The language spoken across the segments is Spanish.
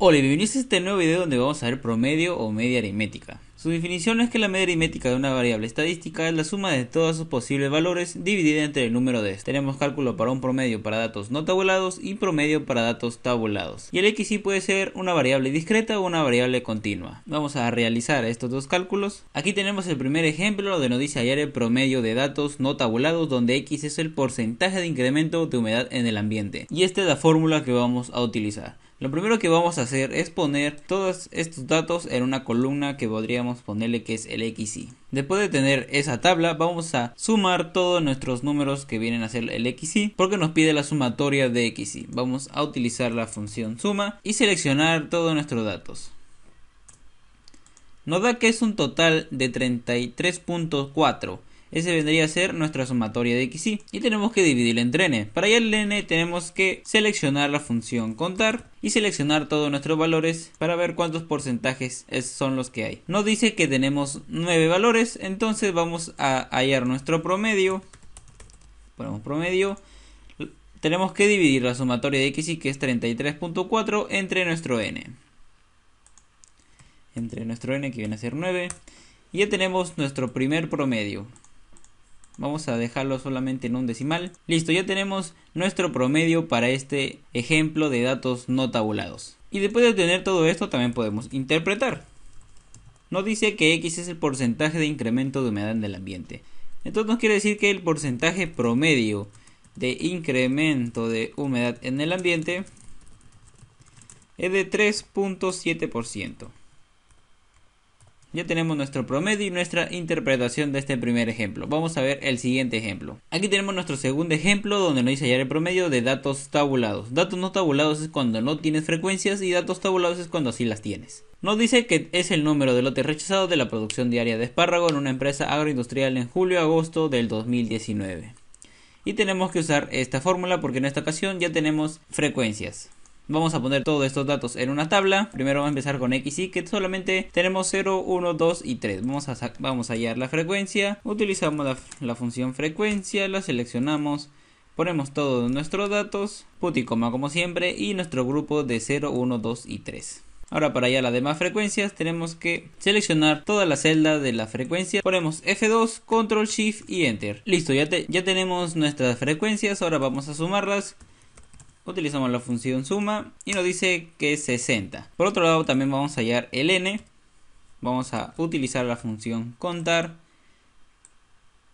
Hola y bienvenidos a este nuevo video donde vamos a ver promedio o media aritmética. Su definición es que la media aritmética de una variable estadística es la suma de todos sus posibles valores dividida entre el número de estos. Tenemos cálculo para un promedio para datos no tabulados y promedio para datos tabulados. Y el XY puede ser una variable discreta o una variable continua. Vamos a realizar estos dos cálculos. Aquí tenemos el primer ejemplo donde nos dice hallar el promedio de datos no tabulados, donde X es el porcentaje de incremento de humedad en el ambiente. Y esta es la fórmula que vamos a utilizar. Lo primero que vamos a hacer es poner todos estos datos en una columna que podríamos ponerle que es el XY. Después de tener esa tabla, vamos a sumar todos nuestros números que vienen a ser el XY, porque nos pide la sumatoria de XY. Vamos a utilizar la función suma y seleccionar todos nuestros datos. Nos da que es un total de 33.4. Ese vendría a ser nuestra sumatoria de XY y tenemos que dividirla entre n. Para hallar el n tenemos que seleccionar la función contar y seleccionar todos nuestros valores para ver cuántos porcentajes son los que hay. Nos dice que tenemos 9 valores, entonces vamos a hallar nuestro promedio. Ponemos promedio. Tenemos que dividir la sumatoria de XY, que es 33.4, entre nuestro n. Entre nuestro n, que viene a ser 9. Y ya tenemos nuestro primer promedio. Vamos a dejarlo solamente en un decimal. Listo, ya tenemos nuestro promedio para este ejemplo de datos no tabulados. Y después de tener todo esto también podemos interpretar. Nos dice que X es el porcentaje de incremento de humedad en el ambiente. Entonces nos quiere decir que el porcentaje promedio de incremento de humedad en el ambiente es de 3.7%. Ya tenemos nuestro promedio y nuestra interpretación de este primer ejemplo. Vamos a ver el siguiente ejemplo. Aquí tenemos nuestro segundo ejemplo donde nos dice hallar el promedio de datos tabulados. Datos no tabulados es cuando no tienes frecuencias y datos tabulados es cuando sí las tienes. Nos dice que es el número de lotes rechazados de la producción diaria de espárrago en una empresa agroindustrial en julio-agosto del 2019. Y tenemos que usar esta fórmula porque en esta ocasión ya tenemos frecuencias. Vamos a poner todos estos datos en una tabla. Primero vamos a empezar con XY, que solamente tenemos 0, 1, 2 y 3. Vamos a hallar la frecuencia. Utilizamos la función frecuencia, la seleccionamos. Ponemos todos nuestros datos, punto y coma como siempre, y nuestro grupo de 0, 1, 2 y 3. Ahora para hallar las demás frecuencias tenemos que seleccionar toda la celda de la frecuencia. Ponemos F2, Control, Shift y Enter. Listo, ya tenemos nuestras frecuencias. Ahora vamos a sumarlas. Utilizamos la función suma y nos dice que es 60. Por otro lado también vamos a hallar el n. Vamos a utilizar la función contar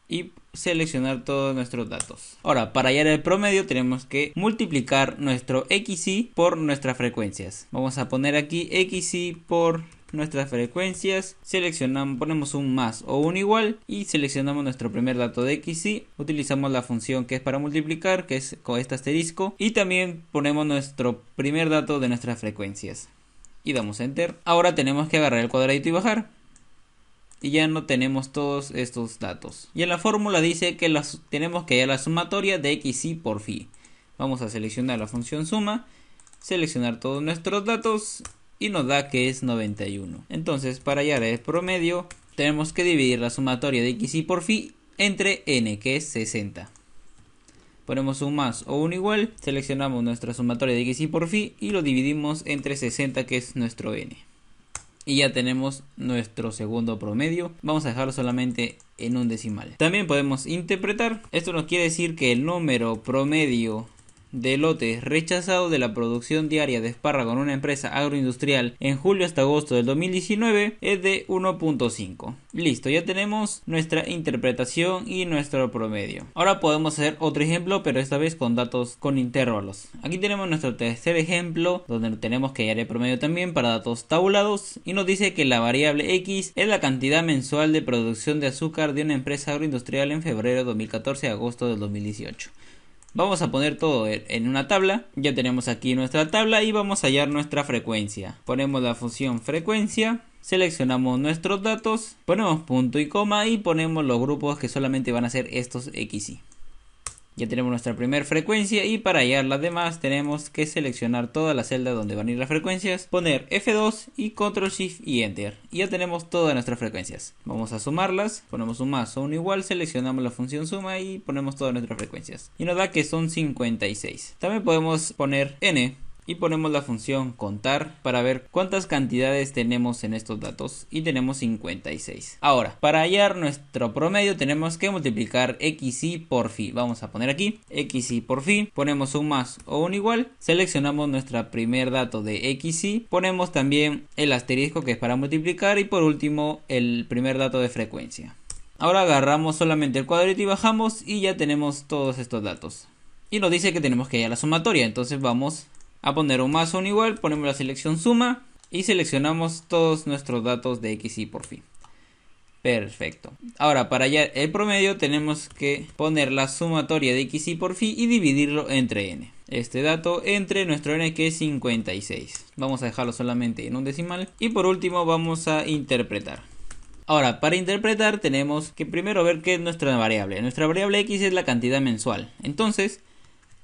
y seleccionar todos nuestros datos. Ahora para hallar el promedio tenemos que multiplicar nuestro XY por nuestras frecuencias. Vamos a poner aquí XY por nuestras frecuencias, seleccionamos, ponemos un más o un igual y seleccionamos nuestro primer dato de XY. Utilizamos la función que es para multiplicar, que es con este asterisco, y también ponemos nuestro primer dato de nuestras frecuencias y damos enter. Ahora tenemos que agarrar el cuadradito y bajar y ya no tenemos todos estos datos. Y en la fórmula dice que tenemos que hallar la sumatoria de XY por phi. Vamos a seleccionar la función suma, seleccionar todos nuestros datos y nos da que es 91. Entonces para hallar el promedio tenemos que dividir la sumatoria de XY por phi entre n, que es 60. Ponemos un más o un igual, seleccionamos nuestra sumatoria de XY por phi y lo dividimos entre 60, que es nuestro n. Y ya tenemos nuestro segundo promedio. Vamos a dejarlo solamente en un decimal. También podemos interpretar. Esto nos quiere decir que el número promedio de lotes rechazados de la producción diaria de espárrago en una empresa agroindustrial en julio hasta agosto del 2019 es de 1.5. Listo, ya tenemos nuestra interpretación y nuestro promedio. Ahora podemos hacer otro ejemplo, pero esta vez con datos con intervalos. Aquí tenemos nuestro tercer ejemplo donde tenemos que hallar el promedio también para datos tabulados y nos dice que la variable X es la cantidad mensual de producción de azúcar de una empresa agroindustrial en febrero de 2014 a agosto del 2018. Vamos a poner todo en una tabla. Ya tenemos aquí nuestra tabla y vamos a hallar nuestra frecuencia. Ponemos la función frecuencia, seleccionamos nuestros datos, ponemos punto y coma y ponemos los grupos que solamente van a ser estos XY. Ya tenemos nuestra primera frecuencia y para hallar las demás tenemos que seleccionar toda la celda donde van a ir las frecuencias, poner F2 y Control Shift y Enter. Y ya tenemos todas nuestras frecuencias. Vamos a sumarlas, ponemos un más o un igual, seleccionamos la función suma y ponemos todas nuestras frecuencias. Y nos da que son 56. También podemos poner N y ponemos la función contar para ver cuántas cantidades tenemos en estos datos, y tenemos 56. Ahora, para hallar nuestro promedio tenemos que multiplicar xy por phi. Vamos a poner aquí xy por phi, ponemos un más o un igual, seleccionamos nuestro primer dato de xy, ponemos también el asterisco que es para multiplicar y por último el primer dato de frecuencia. Ahora agarramos solamente el cuadrito y bajamos y ya tenemos todos estos datos. Y nos dice que tenemos que hallar la sumatoria, entonces vamos a poner un más o un igual, ponemos la selección suma y seleccionamos todos nuestros datos de xy por phi. Perfecto. Ahora para hallar el promedio tenemos que poner la sumatoria de xy por phi y dividirlo entre n. Este dato entre nuestro n, que es 56. Vamos a dejarlo solamente en un decimal y por último vamos a interpretar. Ahora, para interpretar tenemos que primero ver qué es nuestra variable. Nuestra variable x es la cantidad mensual. Entonces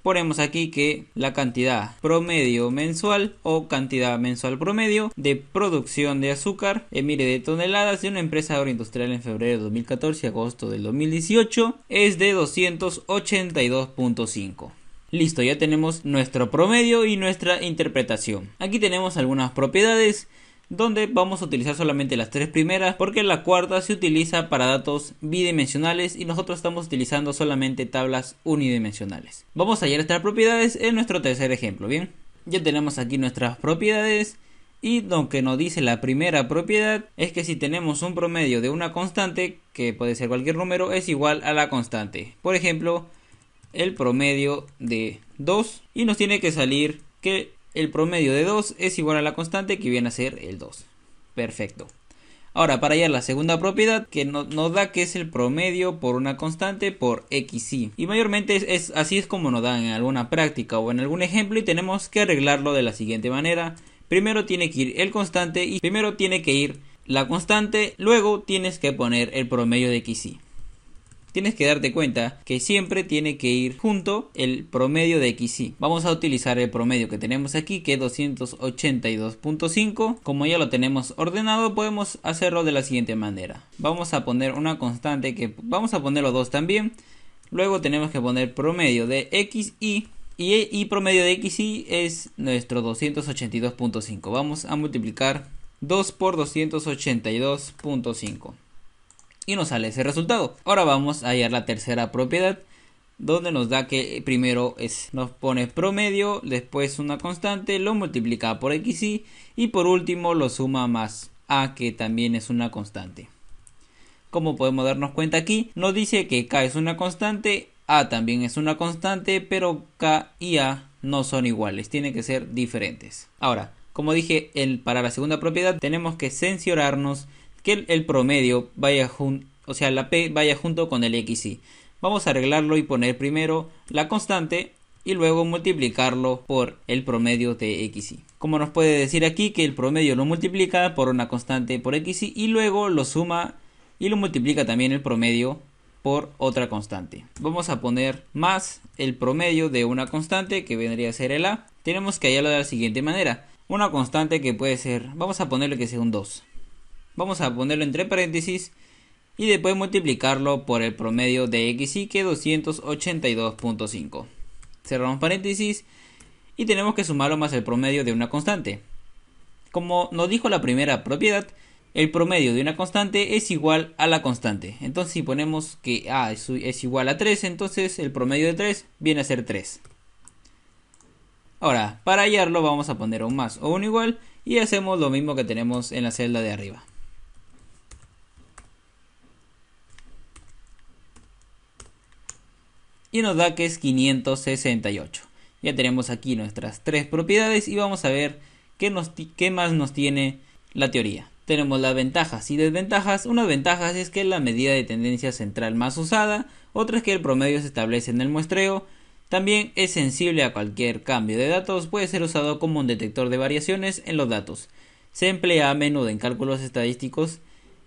ponemos aquí que la cantidad promedio mensual o cantidad mensual promedio de producción de azúcar en miles de toneladas de una empresa agroindustrial en febrero de 2014 a agosto del 2018 es de 282.5. Listo, ya tenemos nuestro promedio y nuestra interpretación. Aquí tenemos algunas propiedades donde vamos a utilizar solamente las tres primeras porque la cuarta se utiliza para datos bidimensionales y nosotros estamos utilizando solamente tablas unidimensionales. Vamos a hallar estas propiedades en nuestro tercer ejemplo. Bien, ya tenemos aquí nuestras propiedades y lo que nos dice la primera propiedad es que si tenemos un promedio de una constante, que puede ser cualquier número, es igual a la constante. Por ejemplo, el promedio de 2 y nos tiene que salir que el promedio de 2 es igual a la constante, que viene a ser el 2. Perfecto. Ahora para hallar la segunda propiedad, que nos da que es el promedio por una constante por xy. Y mayormente así es como nos dan en alguna práctica o en algún ejemplo, y tenemos que arreglarlo de la siguiente manera. Primero tiene que ir el constante y primero tiene que ir la constante, luego tienes que poner el promedio de xy. Tienes que darte cuenta que siempre tiene que ir junto el promedio de xy. Vamos a utilizar el promedio que tenemos aquí, que es 282.5. Como ya lo tenemos ordenado, podemos hacerlo de la siguiente manera. Vamos a poner una constante que vamos a poner los dos también. Luego tenemos que poner promedio de xy y promedio de xy es nuestro 282.5. Vamos a multiplicar 2 por 282.5. Y nos sale ese resultado. Ahora vamos a hallar la tercera propiedad, donde nos da que primero nos pone promedio, después una constante, lo multiplica por xy y por último lo suma más a, que también es una constante. Como podemos darnos cuenta aquí, nos dice que k es una constante, a también es una constante, pero k y a no son iguales, tienen que ser diferentes. Ahora, como dije, para la segunda propiedad tenemos que cerciorarnos que el promedio vaya junto, o sea, la p vaya junto con el xy. Vamos a arreglarlo y poner primero la constante y luego multiplicarlo por el promedio de xy. Como nos puede decir aquí que el promedio lo multiplica por una constante por xy y luego lo suma y lo multiplica también el promedio por otra constante. Vamos a poner más el promedio de una constante, que vendría a ser el a. Tenemos que hallarlo de la siguiente manera. Una constante que puede ser, vamos a ponerle que sea un 2. Vamos a ponerlo entre paréntesis y después multiplicarlo por el promedio de xy, que es 282.5. Cerramos paréntesis y tenemos que sumarlo más el promedio de una constante. Como nos dijo la primera propiedad, el promedio de una constante es igual a la constante. Entonces si ponemos que a es igual a 3, entonces el promedio de 3 viene a ser 3. Ahora, para hallarlo vamos a poner un más o un igual y hacemos lo mismo que tenemos en la celda de arriba. Y nos da que es 568. Ya tenemos aquí nuestras tres propiedades y vamos a ver qué más nos tiene la teoría. Tenemos las ventajas y desventajas. Una ventaja es que es la medida de tendencia central más usada. Otra es que el promedio se establece en el muestreo. También es sensible a cualquier cambio de datos. Puede ser usado como un detector de variaciones en los datos. Se emplea a menudo en cálculos estadísticos.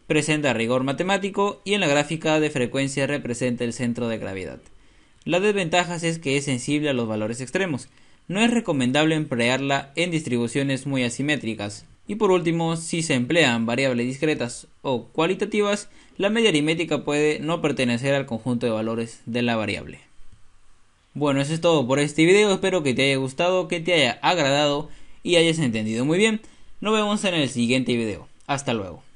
Presenta rigor matemático y en la gráfica de frecuencia representa el centro de gravedad. La desventaja es que es sensible a los valores extremos. No es recomendable emplearla en distribuciones muy asimétricas. Y por último, si se emplean variables discretas o cualitativas, la media aritmética puede no pertenecer al conjunto de valores de la variable. Bueno, eso es todo por este video. Espero que te haya gustado, que te haya agradado y hayas entendido muy bien. Nos vemos en el siguiente video. Hasta luego.